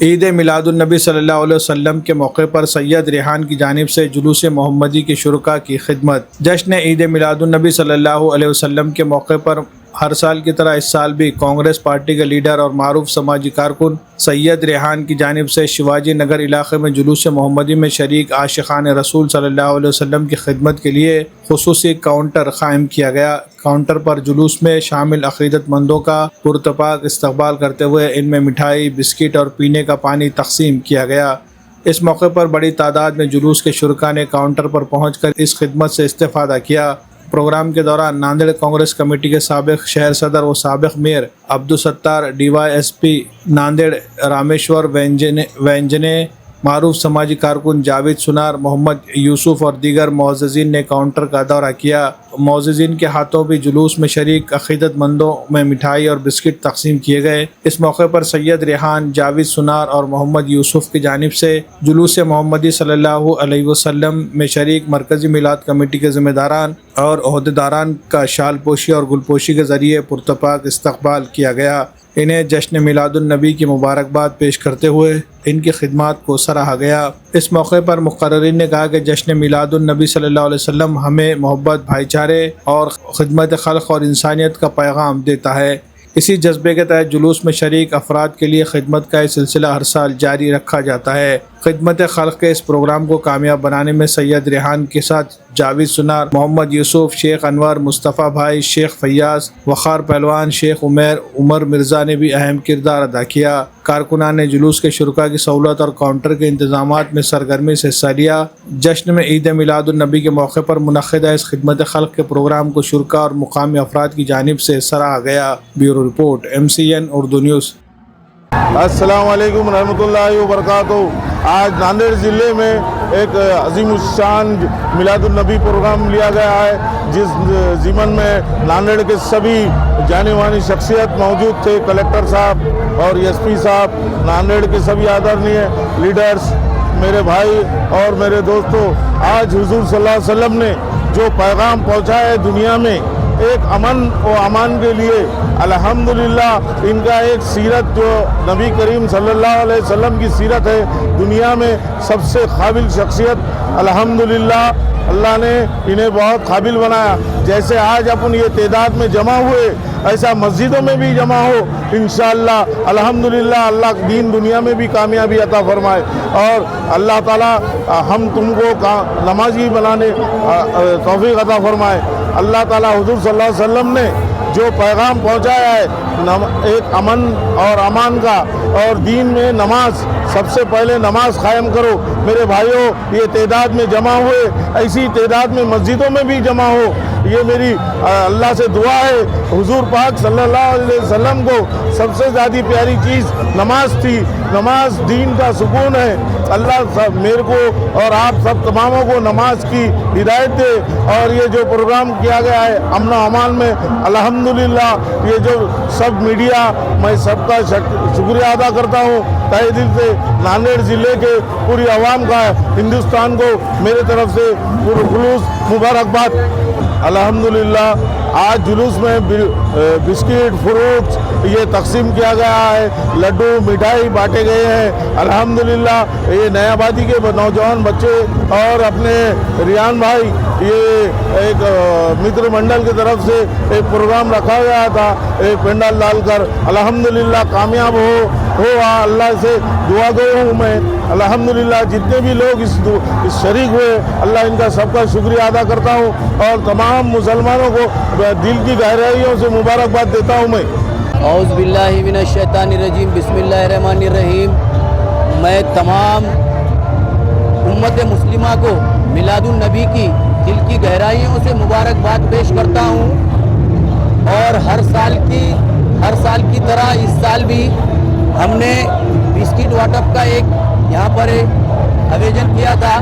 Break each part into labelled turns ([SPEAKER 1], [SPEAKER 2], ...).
[SPEAKER 1] عید میلاد النبی صلی اللہ علیہ وسلم کے موقع پر سید ریحان کی جانب سے جلوس محمدی کے شرکاء کی خدمت۔ جشن عید میلاد النبی صلی اللہ علیہ وسلم کے موقع پر ہر سال کی طرح اس سال بھی کانگریس پارٹی کے لیڈر اور معروف سماجی کارکن سید ریحان کی جانب سے شیواجی نگر علاقے میں جلوس محمدی میں شریک عاشقان رسول صلی اللہ علیہ وسلم کی خدمت کے لیے خصوصی کاؤنٹر قائم کیا گیا۔ کاؤنٹر پر جلوس میں شامل عقیدت مندوں کا پرتپاک استقبال کرتے ہوئے ان میں مٹھائی، بسکٹ اور پینے کا پانی تقسیم کیا گیا۔ اس موقع پر بڑی تعداد میں جلوس کے شرکاء نے کاؤنٹر پر پہنچ کر اس خدمت سے استفادہ کیا۔ پروگرام کے دوران ناندیڑ کانگریس کمیٹی کے سابق شہر صدر و سابق mayor Abdul Sattar D Y S P Nanded Rameshwar Wenjane, معروف سماجی کارکن جاوید سنار، محمد یوسف اور دیگر معززین نے کاؤنٹر کا دورہ کیا۔ معززین کے ہاتھوں بھی جلوس میں شریک عقیدت مندوں میں مٹھائی اور بسکٹ تقسیم کیے گئے۔ اس موقع پر سید ریحان، جاوید سنار اور محمد یوسف کی جانب سے جلوس محمدی صلی اللہ علیہ وسلم میں شریک مرکزی میلاد کمیٹی کے ذمہ داران اور عہدیداران کا شال پوشی اور گل پوشی کے ذریعے پرتپاک استقبال کیا گیا۔ انہیں جشن میلاد النبی کی مبارکباد پیش کرتے ہوئے ان کی خدمات کو سراہا گیا۔ اس موقع پر مقررین نے کہا کہ جشن میلاد النبی صلی اللہ علیہ وسلم ہمیں محبت، بھائی چارے اور خدمت خلق اور انسانیت کا پیغام دیتا ہے۔ اسی جذبے کے تحت جلوس میں شریک افراد کے لیے خدمت کا یہ سلسلہ ہر سال جاری رکھا جاتا ہے۔ خدمت خلق کے اس پروگرام کو کامیاب بنانے میں سید ریحان کے ساتھ جاوید سنار، محمد یوسف، شیخ انور، مصطفیٰ بھائی، شیخ فیاض، وقار پہلوان، شیخ عمر مرزا نے بھی اہم کردار ادا کیا۔ کارکنان نے جلوس کے شرکاء کی سہولت اور کاؤنٹر کے انتظامات میں سرگرمی سے حصہ لیا۔ جشن میں عید میلاد النبی کے موقع پر منعقدہ اس خدمت خلق کے پروگرام کو شرکاء اور مقامی افراد کی جانب سے سراہا گیا۔ Bureau report MCN Urdu news.
[SPEAKER 2] السلام علیکم ورحمۃ اللہ وبرکاتہ۔ آج ناندیڑ ضلع میں ایک عظیم الشان میلاد النبی پروگرام لیا گیا ہے، جس ضمن میں ناندیڑ کے سبھی جانے مانی شخصیت موجود تھے، کلکٹر صاحب اور SP صاحب، ناندیڑ کے سبھی آدرنیہ لیڈرز، میرے بھائی اور میرے دوستوں۔ آج حضور صلی اللہ علیہ وسلم نے جو پیغام پہنچایا ہے دنیا میں، ایک امن و امان کے لیے، الحمدللہ ان کا ایک سیرت جو نبی کریم صلی اللہ علیہ وسلم کی سیرت ہے، دنیا میں سب سے قابل شخصیت، الحمدللہ اللہ نے انہیں بہت قابل بنایا۔ جیسے آج اپن یہ تعداد میں جمع ہوئے، ایسا مسجدوں میں بھی جمع ہو انشاءاللہ، الحمدللہ اللہ دین دنیا میں بھی کامیابی عطا فرمائے، اور اللہ تعالی ہم تم کو نمازی بنانے توفیق عطا فرمائے۔ اللہ تعالی حضور صلی اللہ علیہ وسلم نے جو پیغام پہنچایا ہے ایک امن اور امان کا، اور دین میں نماز، سب سے پہلے نماز قائم کرو۔ میرے بھائیوں، یہ تعداد میں جمع ہوئے، ایسی تعداد میں مسجدوں میں بھی جمع ہو، یہ میری اللہ سے دعا ہے۔ حضور پاک صلی اللہ علیہ وسلم کو سب سے زیادہ پیاری چیز نماز تھی، نماز دین کا سکون ہے۔ اللہ میرے کو اور آپ سب تماموں کو نماز کی ہدایت دے، اور یہ جو پروگرام کیا گیا ہے امن و امان میں، الحمدللہ یہ جو سب میڈیا، میں سب کا شکریہ ادا کرتا ہوں تہہ دل سے۔ ناندیڑ ضلع کے پوری عوام کا، ہندوستان کو میرے طرف سے خلوص مبارکباد۔ الحمدللہ آج جلوس میں بسکٹ، فروٹس یہ تقسیم کیا گیا ہے، لڈو، مٹھائی بانٹے گئے ہیں۔ الحمدللہ یہ نیا آبادی کے نوجوان بچے اور اپنے ریان بھائی، یہ ایک متر منڈل کی طرف سے ایک پروگرام رکھا گیا تھا، ایک پنڈال ڈال کر، الحمدللہ کامیاب ہو اللہ سے دعا گو ہوں میں۔ الحمدللہ جتنے بھی لوگ اس شریک ہوئے، اللہ ان کا سب کا شکریہ ادا کرتا ہوں، اور تمام مسلمانوں کو دل کی گہرائیوں سے مبارکباد دیتا ہوں میں۔
[SPEAKER 3] اعوذ باللہ من الشیطان الرجیم، بسم اللہ الرحمن الرحیم۔ میں تمام امت مسلمہ کو میلاد النبی کی دل کی گہرائیوں سے مبارکباد پیش کرتا ہوں، اور ہر سال کی طرح اس سال بھی ہم نے بسکٹ واٹپ کا ایک یہاں پر آیوجن کیا تھا،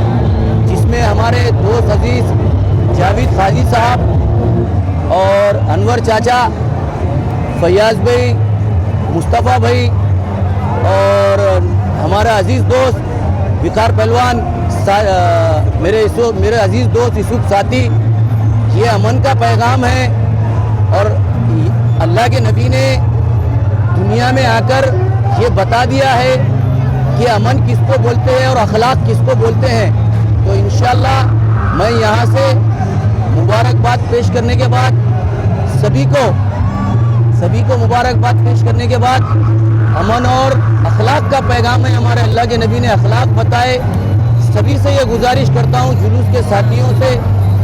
[SPEAKER 3] جس میں ہمارے دوست عزیز جاوید قاضی صاحب اور انور چاچا، فیاض بھائی، مصطفیٰ بھائی اور ہمارا عزیز دوست وقار پہلوان، میرے عزیز دوست یوسف ساتھی، یہ امن کا پیغام ہے، اور اللہ کے نبی نے دنیا میں آ کر یہ بتا دیا ہے کہ امن کس کو بولتے ہیں اور اخلاق کس کو بولتے ہیں. تو انشاءاللہ میں یہاں سے مبارکباد پیش کرنے کے بعد سبھی کو مبارکباد پیش کرنے کے بعد امن اور اخلاق کا پیغام ہے. ہمارے اللہ کے نبی نے اخلاق بتائے. سبھی سے یہ گزارش کرتا ہوں جلوس کے ساتھیوں سے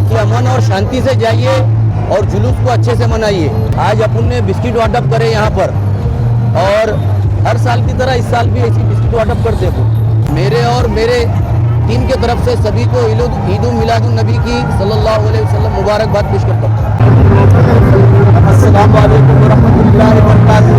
[SPEAKER 3] کہ امن اور شانتی سے جائیے اور جلوس کو اچھے سے منائیے. آج اپن نے بسکٹ واٹپ کرے یہاں پر اور ہر سال کی طرح اس سال بھی ایسی بسکٹ واٹپ کرتے ہو. میرے اور میرے ٹیم کے طرف سے سبھی کو عید میلاد النبی کی صلی اللہ علیہ وسلم مبارکباد پیش کرتا ہوں. السلام علیکم ورحمۃ اللہ وبرکاتہ.